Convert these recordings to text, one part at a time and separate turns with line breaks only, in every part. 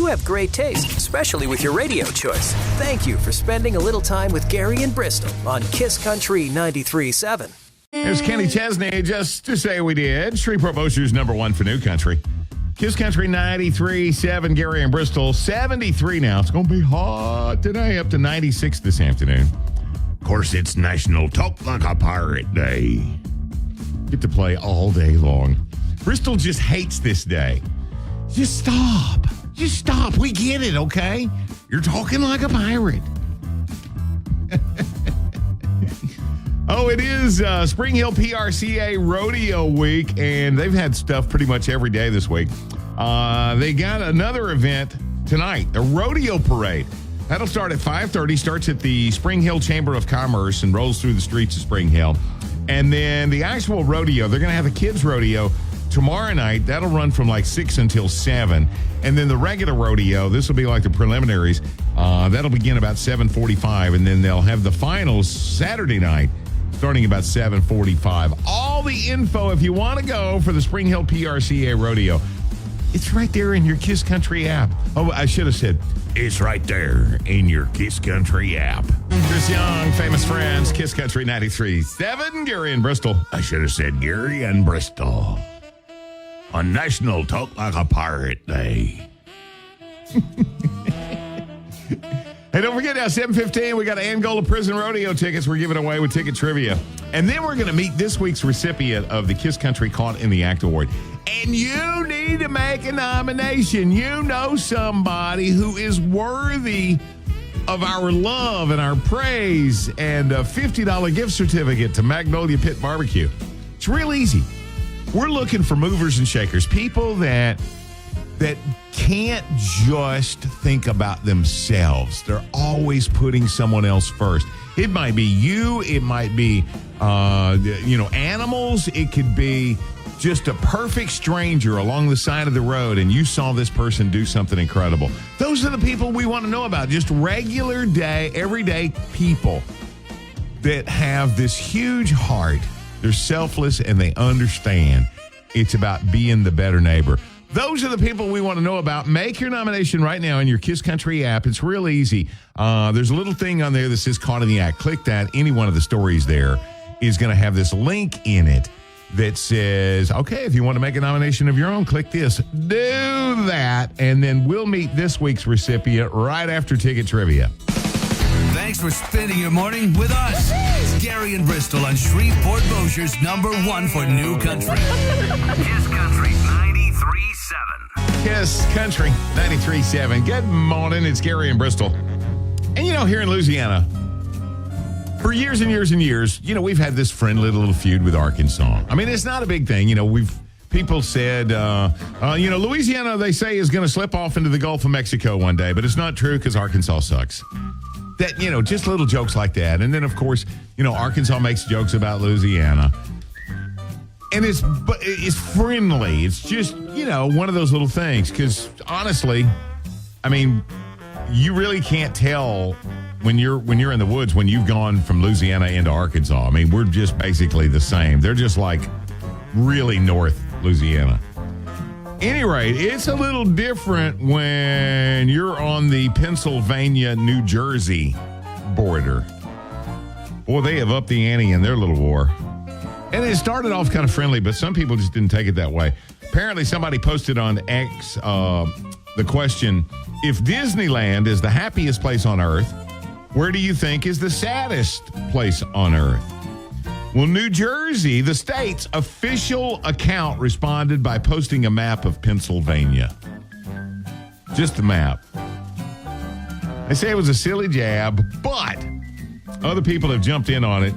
have great taste, especially with your radio choice. Thank you for spending a little time with Gary and Bristol on Kiss Country 93.7.
Here's Kenny Chesney, just to say we did. Shreveport Bossier's #1 for New Country. Kiss Country 93.7, Gary and Bristol, 73 now. It's going to be hot today, up to 96 this afternoon. Of course, it's National Talk Like a Pirate Day. Get to play all day long. Bristol just hates this day. Just stop. Just stop. We get it, okay? You're talking like a pirate. Oh, it is Spring Hill PRCA Rodeo Week, and they've had stuff pretty much every day this week. They got another event tonight, a rodeo parade. That'll start at 5:30, starts at the Spring Hill Chamber of Commerce and rolls through the streets of Spring Hill. And then the actual rodeo, they're going to have a kids' rodeo tomorrow night. That'll run from like 6 until 7. And then the regular rodeo, this will be like the preliminaries, that'll begin about 7:45. And then they'll have the finals Saturday night, starting about 7:45. All the info, if you want to go for the Spring Hill PRCA Rodeo, it's right there in your Kiss Country app. Oh, I should have said, it's right there in your Kiss Country app. Chris Young, Famous Friends, Kiss Country 93.7, Gary and Bristol. I should have said Gary and Bristol on National Talk Like a Pirate Day. Hey, don't forget now, 7:15, we got Angola Prison Rodeo tickets we're giving away with Ticket Trivia. And then we're going to meet this week's recipient of the Kiss Country Caught in the Act Award. And you need to make a nomination. You know somebody who is worthy of our love and our praise and a $50 gift certificate to Magnolia Pit Barbecue. It's real easy. We're looking for movers and shakers, people that can't just think about themselves. They're always putting someone else first. It might be you. It might be, animals. It could be just a perfect stranger along the side of the road, and you saw this person do something incredible. Those are the people we want to know about. Just regular day, everyday people that have this huge heart. They're selfless, and they understand it's about being the better neighbor. Those are the people we want to know about. Make your nomination right now in your Kiss Country app. It's real easy. There's a little thing on there that says Caught in the Act. Click that. Any one of the stories there is going to have this link in it that says, okay, if you want to make a nomination of your own, click this. Do that, and then we'll meet this week's recipient right after Ticket Trivia.
Thanks for spending your morning with us. It's Gary and Bristol on Shreveport Bossier's #1 for New Country. Kiss Country 93.7.
Kiss Country 93.7. Good morning. It's Gary and Bristol. And, here in Louisiana, for years and years and years, we've had this friendly little feud with Arkansas. I mean, it's not a big thing. People said, Louisiana, they say, is going to slip off into the Gulf of Mexico one day, but it's not true because Arkansas sucks. That, just little jokes like that. And then, of course, Arkansas makes jokes about Louisiana. And it's friendly. It's just, one of those little things. Because, honestly, I mean, you really can't tell when you're in the woods when you've gone from Louisiana into Arkansas. I mean, we're just basically the same. They're just like really North Louisiana. Any rate, it's a little different when you're on the Pennsylvania-New Jersey border. Boy, they have upped the ante in their little war. And it started off kind of friendly, but some people just didn't take it that way. Apparently, somebody posted on X the question, if Disneyland is the happiest place on Earth, where do you think is the saddest place on Earth? Well, New Jersey, the state's official account, responded by posting a map of Pennsylvania. Just a map. They say it was a silly jab, but other people have jumped in on it.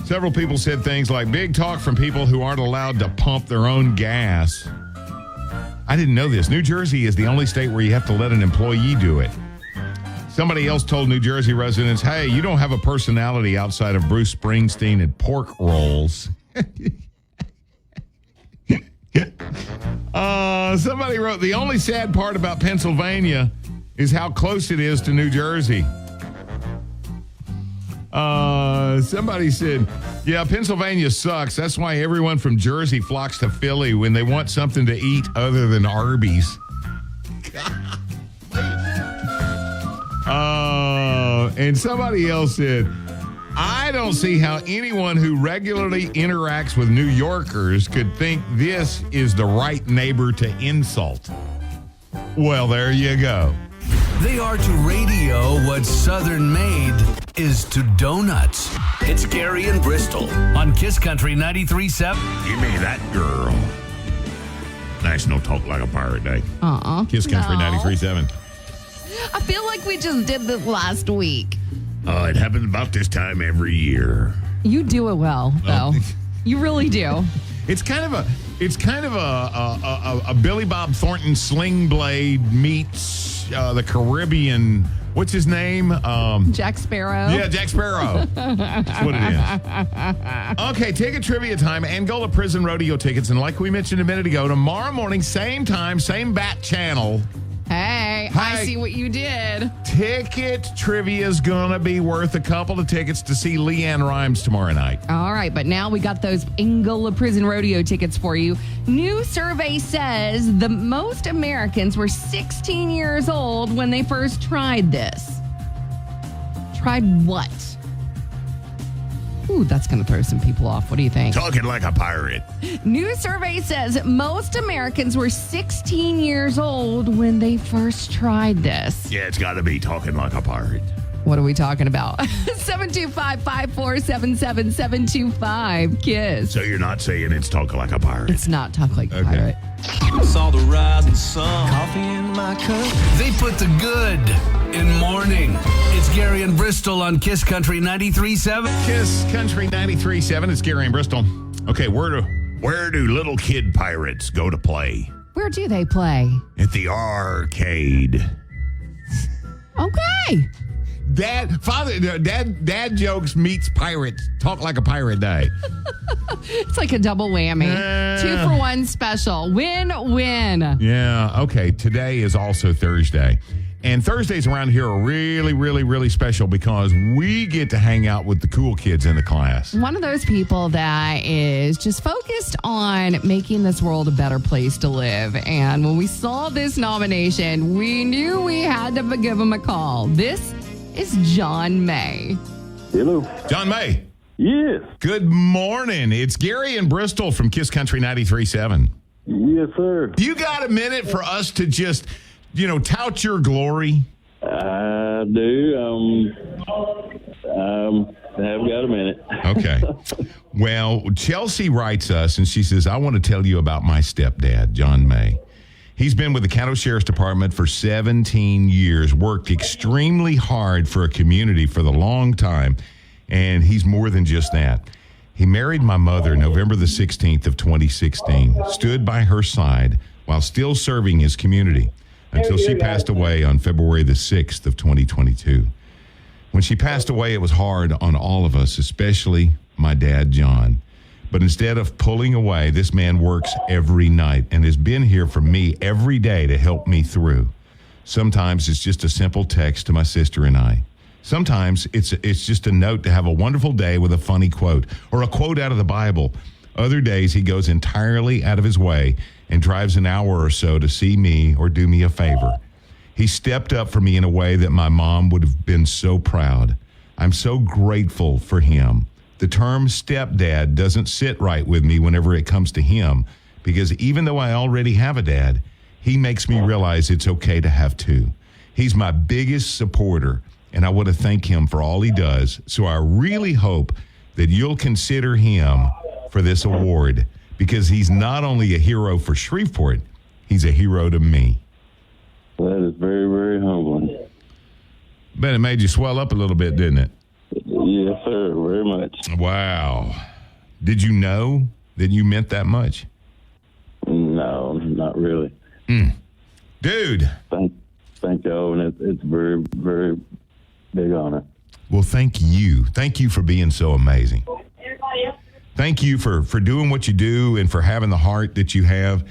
Several people said things like, big talk from people who aren't allowed to pump their own gas. I didn't know this. New Jersey is the only state where you have to let an employee do it. Somebody else told New Jersey residents, hey, you don't have a personality outside of Bruce Springsteen and pork rolls. Somebody wrote, the only sad part about Pennsylvania is how close it is to New Jersey. Somebody said, yeah, Pennsylvania sucks. That's why everyone from Jersey flocks to Philly when they want something to eat other than Arby's. And somebody else said, I don't see how anyone who regularly interacts with New Yorkers could think this is the right neighbor to insult. Well, there you go.
They are to radio what Southern made is to donuts. It's Gary and Bristol on Kiss Country 93.7.
Give me that girl. National Talk Like a Pirate Day. Kiss Country 93.7.
I feel like we just did this last week.
Oh, it happens about this time every year.
You do it well, though. You really do.
It's kind of a Billy Bob Thornton sling blade meets the Caribbean. What's his name?
Jack Sparrow.
Yeah, Jack Sparrow. That's what it is. Okay, ticket trivia time. Angola Prison Rodeo tickets. And like we mentioned a minute ago, tomorrow morning, same time, same bat channel.
Hey, I see what you did.
Ticket trivia is going to be worth a couple of tickets to see Leanne Rimes tomorrow night.
All right, but now we got those Angola Prison Rodeo tickets for you. New survey says the most Americans were 16 years old when they first tried this. Tried what? Ooh, that's going to throw some people off. What do you think?
Talking like a pirate.
New survey says most Americans were 16 years old when they first tried this.
Yeah, it's got to be talking like a pirate.
What are we talking about? 725-5477-725 KISS.
So you're not saying it's talking like a pirate?
It's not talk like a pirate.
Saw the rising sun, coffee in my cup.
They put the good in morning. It's Gary and Bristol on Kiss Country 93.7.
Kiss Country 93.7. It's Gary and Bristol. Okay, where do little kid pirates go to play?
Where do they play?
At the arcade.
Okay.
Dad jokes meets pirates. Talk like a pirate day.
It's like a double whammy. 2-for-1 special. Win-win.
Yeah, okay. Today is also Thursday. And Thursdays around here are really, really, really special because we get to hang out with the cool kids in the class.
One of those people that is just focused on making this world a better place to live. And when we saw this nomination, we knew we had to give him a call. This is John May.
Hello.
John May.
Yes.
Good morning. It's Gary and Bristol from Kiss Country 93.7.
Yes, sir.
You got a minute for us to just, tout your glory?
I do. Have got a minute.
Okay. Well, Chelsea writes us, and she says, I want to tell you about my stepdad, John May. He's been with the Caddo Sheriff's Department for 17 years, worked extremely hard for a community for the long time, and he's more than just that. He married my mother November the 16th of 2016, stood by her side while still serving his community until she passed away on February the 6th of 2022. When she passed away, it was hard on all of us, especially my dad, John. But instead of pulling away, this man works every night and has been here for me every day to help me through. Sometimes it's just a simple text to my sister and I. Sometimes it's just a note to have a wonderful day with a funny quote or a quote out of the Bible. Other days he goes entirely out of his way and drives an hour or so to see me or do me a favor. He stepped up for me in a way that my mom would have been so proud. I'm so grateful for him. The term stepdad doesn't sit right with me whenever it comes to him because even though I already have a dad, he makes me realize it's okay to have two. He's my biggest supporter, and I want to thank him for all he does. So I really hope that you'll consider him for this award because he's not only a hero for Shreveport, he's a hero to me.
That is very, very humbling.
But it made you swell up a little bit, didn't it?
Yes, sir. Very much.
Wow. Did you know that you meant that much?
No, not really.
Dude.
Thank y'all, and it's very, very big honor.
Well, thank you. Thank you for being so amazing. Thank you for doing what you do and for having the heart that you have.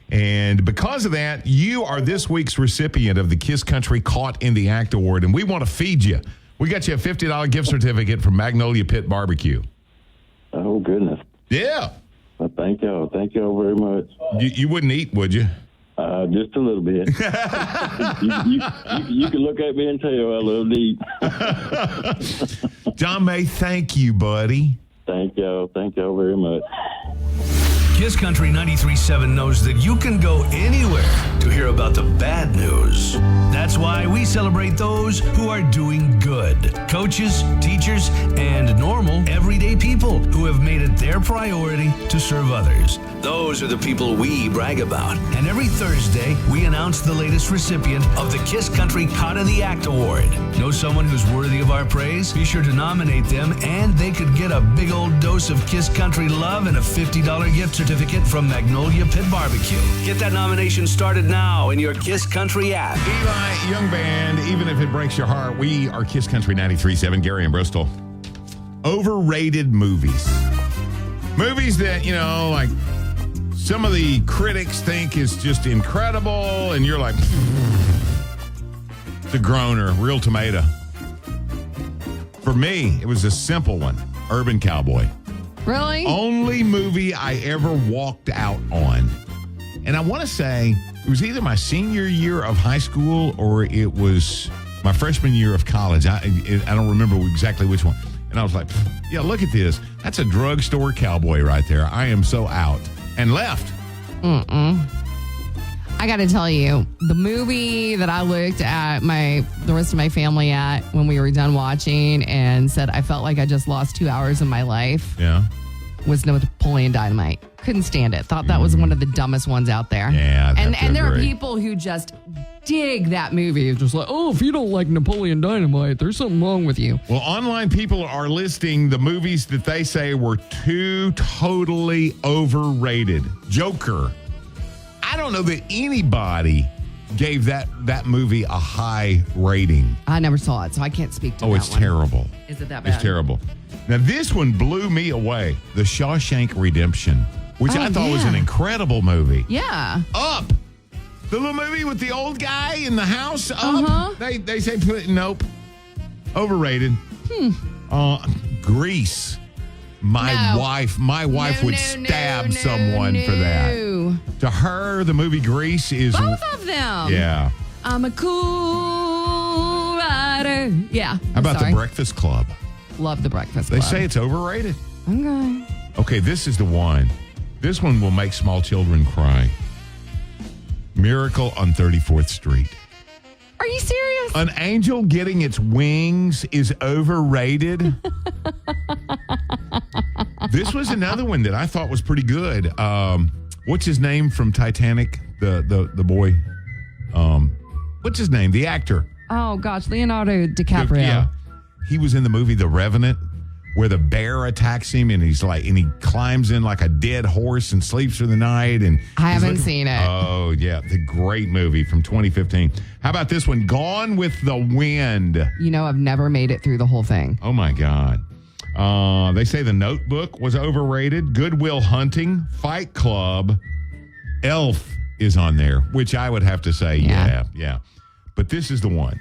And because of that, you are this week's recipient of the Kiss Country Caught in the Act Award, and we want to feed you. We got you a $50 gift certificate from Magnolia Pit Barbecue.
Oh, goodness.
Yeah.
Well, thank y'all. Thank y'all very much.
You wouldn't eat, would you?
Just a little bit. you can look at me and tell I love deep.
John May, thank you, buddy.
Thank y'all very much.
Kiss Country 93.7 knows that you can go anywhere to hear about the bad news. That's why we celebrate those who are doing good. Coaches, teachers, and normal, everyday people who have made it their priority to serve others. Those are the people we brag about. And every Thursday, we announce the latest recipient of the Kiss Country Caught in the Act Award. Know someone who's worthy of our praise? Be sure to nominate them, and they could get a big old dose of Kiss Country love and a $50 gift certificate from Magnolia Pit Barbecue. Get that nomination started now in your Kiss Country app.
Eli, young band, even if it breaks your heart, we are Kiss Country 93.7, Gary and Bristol. Overrated movies. Movies that, like some of the critics think is just incredible, and you're like, the groaner, real tomato. For me, it was a simple one, Urban Cowboy.
Really?
Only movie I ever walked out on. And I want to say it was either my senior year of high school or it was my freshman year of college. I don't remember exactly which one. And I was like, yeah, look at this. That's a drugstore cowboy right there. I am so out. And left.
I got to tell you, the movie that I looked at the rest of my family at when we were done watching and said I felt like I just lost 2 hours of my life was Napoleon Dynamite. Couldn't stand it. Thought that was one of the dumbest ones out there.
Yeah,
and there are people who just dig that movie. It's just like, if you don't like Napoleon Dynamite, there's something wrong with you.
Well, online people are listing the movies that they say were too totally overrated. Joker. I don't know that anybody gave that movie a high rating.
I never saw it, so I can't speak to that one.
It's terrible.
Is it that bad?
It's terrible. Now, this one blew me away. The Shawshank Redemption, which I thought was an incredible movie.
Yeah.
Up. The little movie with the old guy in the house. Up. They say, nope. Overrated. Grease. My wife would stab someone for that. To her, the movie Grease is...
Both of them.
Yeah.
I'm a cool rider. Yeah.
How about The Breakfast Club?
Love The Breakfast Club.
They say it's overrated.
Okay.
Okay, this is the one. This one will make small children cry. Miracle on 34th Street.
Are you serious?
An angel getting its wings is overrated. This was another one that I thought was pretty good. What's his name from Titanic? The boy. What's his name? The actor.
Oh gosh, Leonardo DiCaprio.
Yeah, he was in the movie The Revenant, where the bear attacks him, and he climbs in like a dead horse and sleeps through the night. And
I haven't seen it.
Oh yeah, the great movie from 2015. How about this one, Gone with the Wind?
I've never made it through the whole thing.
Oh my God. They say The Notebook was overrated. Good Will Hunting, Fight Club, Elf is on there, which I would have to say, yeah. But this is the one.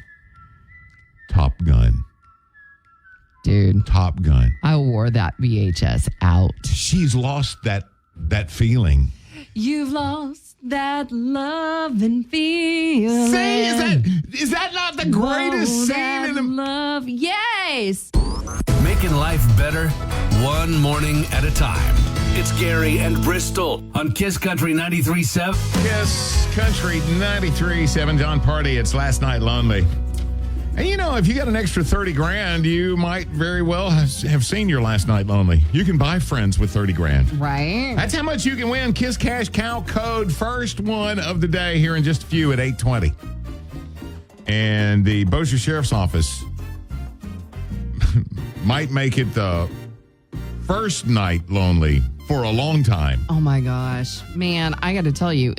Top Gun.
Dude.
Top Gun.
I wore that VHS out.
She's lost that feeling.
You've lost that love and feeling.
Say, is that not the greatest scene in the
love? Yes.
Making life better, one morning at a time. It's Gary and Bristol on Kiss Country 93.7.
Kiss Country 93.7. John Party, it's Last Night Lonely. And if you got an extra 30 grand, you might very well have seen your Last Night Lonely. You can buy friends with 30 grand.
Right.
That's how much you can win. Kiss Cash Cow code, first one of the day here in just a few at 8:20. And the Bossier Sheriff's Office might make it the first night lonely for a long time.
Oh my gosh. Man, I got to tell you,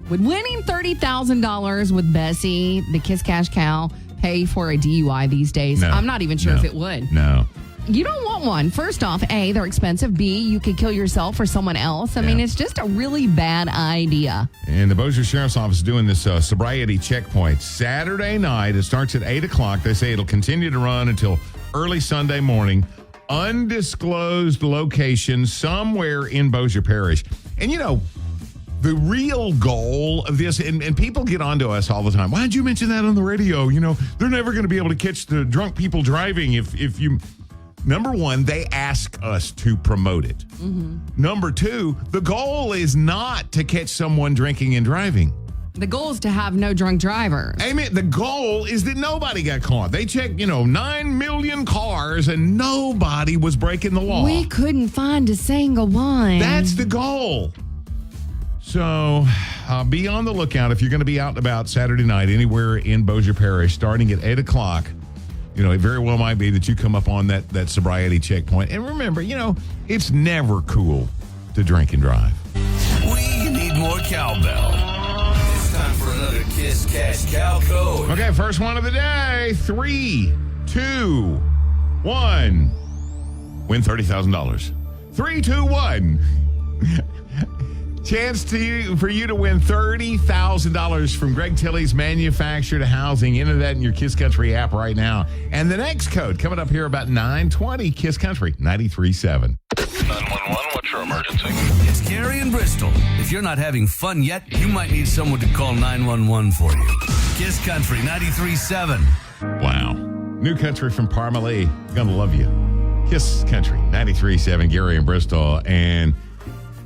would winning $30,000 with Bessie, the Kiss Cash Cow, pay for a DUI these days?
No,
I'm not even sure if it would.
No.
You don't want one. First off, A, they're expensive. B, you could kill yourself or someone else. I mean, it's just a really bad idea.
And the Bossier Sheriff's Office is doing this sobriety checkpoint Saturday night. It starts at 8 o'clock. They say it'll continue to run until early Sunday morning. Undisclosed location somewhere in Bossier Parish. And, the real goal of this, and people get onto us all the time. Why did you mention that on the radio? You know, they're never going to be able to catch the drunk people driving if you... Number one, they ask us to promote it. Mm-hmm. Number two, the goal is not to catch someone drinking and driving.
The goal is to have no drunk drivers.
Amen. The goal is that nobody got caught. They checked, 9 million cars and nobody was breaking the law.
We couldn't find a single one.
That's the goal. So be on the lookout if you're going to be out and about Saturday night anywhere in Bossier Parish starting at 8 o'clock. It very well might be that you come up on that sobriety checkpoint. And remember, it's never cool to drink and drive.
We need more cowbell. It's time for another Kiss Cash Cow Code.
Okay, first one of the day. 3, 2, 1. Win $30,000. 3, 2, 1. Chance for you to win $30,000 from Greg Tilley's Manufactured Housing. Enter that in your Kiss Country app right now. And the next code coming up here about 9:20, Kiss Country 93.7.
911, what's your emergency?
It's Gary in Bristol. If you're not having fun yet, you might need someone to call 911 for you. Kiss Country 93.7.
Wow. New country from Parmalee. Gonna love you. Kiss Country 93.7, Gary in Bristol. And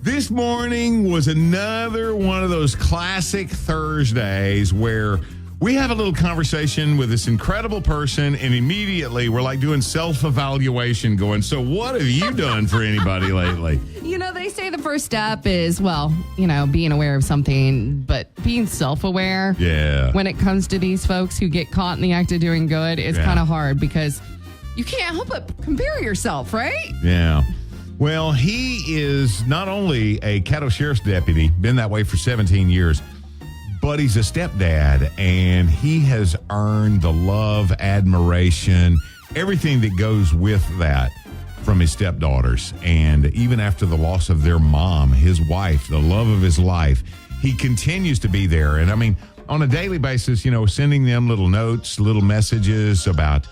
this morning was another one of those classic Thursdays where we have a little conversation with this incredible person, and immediately we're like doing self-evaluation going, so what have you done for anybody lately?
They say the first step is, being aware of something, but being self-aware.
Yeah.
When it comes to these folks who get caught in the act of doing good, it's kind of hard because you can't help but compare yourself, right?
Yeah. Well, he is not only a Caddo Sheriff's deputy, been that way for 17 years, but he's a stepdad, and he has earned the love, admiration, everything that goes with that from his stepdaughters. And even after the loss of their mom, his wife, the love of his life, he continues to be there. And I mean, on a daily basis, sending them little notes, little messages about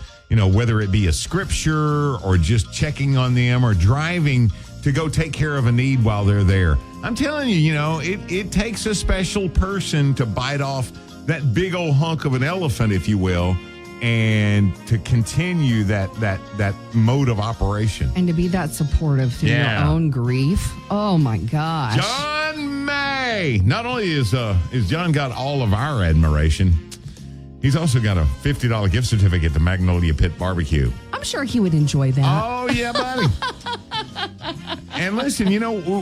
whether it be a scripture or just checking on them or driving to go take care of a need while they're there. I'm telling you, it takes a special person to bite off that big old hunk of an elephant, if you will, and to continue that mode of operation.
And to be that supportive through your own grief. Oh, my gosh.
John May. Not only is John got all of our admiration, he's also got a $50 gift certificate to Magnolia Pit Barbecue.
I'm sure he would enjoy that.
Oh, yeah, buddy. And listen,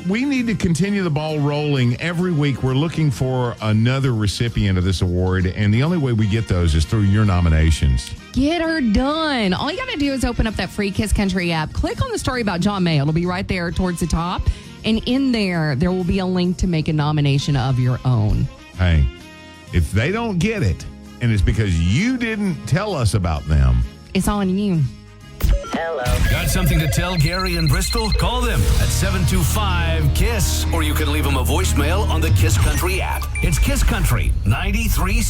we need to continue the ball rolling. Every week we're looking for another recipient of this award, and the only way we get those is through your nominations.
Get her done. All you got to do is open up that free Kiss Country app. Click on the story about John May. It'll be right there towards the top. And in there will be a link to make a nomination of your own.
Hey, if they don't get it, and it's because you didn't tell us about them,
it's on you.
Hello.
Got something to tell Gary in Bristol? Call them at 725-KISS, or you can leave them a voicemail on the Kiss Country app. It's Kiss Country 93.7.